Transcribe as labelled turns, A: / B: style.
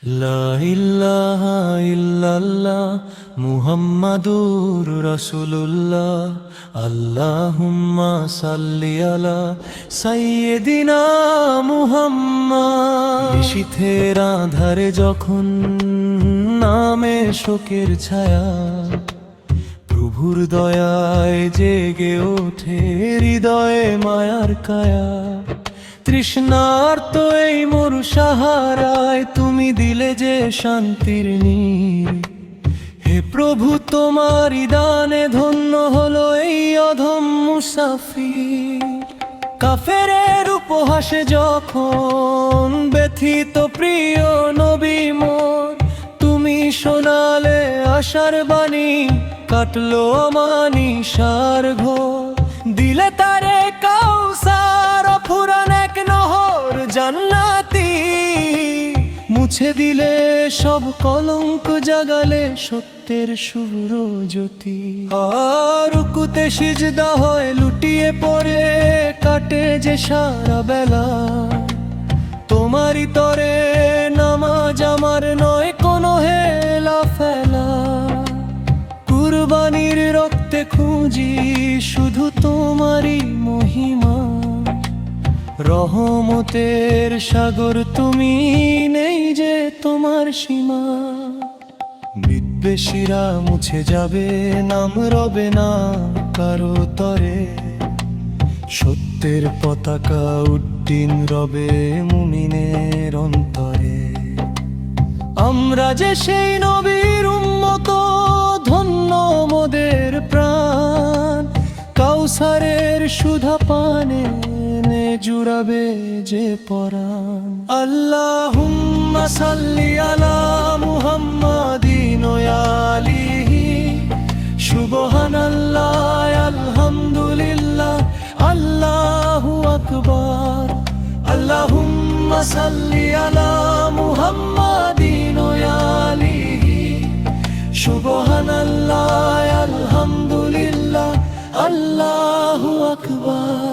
A: লা ইলাহা ইল্লাল্লাহ মুহাম্মাদুর রাসূলুল্লাহ। আল্লাহুম্মা সাল্লি আলা সাইয়্যিদিনা মুহাম্মাদ। নিশীথের আঁধারে যখন নামে শোকের ছায়া, প্রভুর দয়ায় জেগে ওঠে হৃদয়ে মায়ার কায়া। তৃষ্ণার্ত এই মরু সাহারায় তুমি দিলে যে শান্তির নীড়। হে প্রভু, তোমারই দানে ধন্য হলো এই অধম মুসাফির। কাফেরের উপহাসে যখন ব্যথিত প্রিয় নবী মোর, তুমি শোনালে আশার বাণী, কাটলো অমানিসার ঘোর। দিলে তারে কাউসার ফুরান এক নহর জান্নাতি, মুছে দিলে সব কলঙ্ক, জাগালে সত্যের শুভ্র জ্যোতি। আর রুকুতে সিজদা হয় লুটিয়ে পড়ে কাটে যে সারা বেলা, তোমারই তরে নামাজ আমার নয় কোনো হেলা ফেলা। কুরবানির রক্তে খুঁজি শুধু তোমারই মহিমা, রহমতের সাগর তুমি, নেই যে তোমার সীমা। বিদ্বেষীরা মুছে যাবে, নাম রবে না কারো তরে, সত্যের পতাকা উড্ডীন রবে মুমিনের অন্তরে। আমরা যে সেই নবীর উম্মত, ধন্য মোদের প্রাণ, কাউসারের সুধা পানে জুড়াবে যে পরাণ। আল্লাহুম্মা সাল্লি আলা মুহাম্মাদিন ওয়া আলিহি, সুবহানাল্লাহ আলহামদুলিল্লাহ আল্লাহু আকবার। আল্লাহুম্মা সাল্লি আলা মুহাম্মাদিন ওয়া আলিহি, সুবহানাল্লাহ আলহামদুলিল্লাহ আল্লাহু আকবার।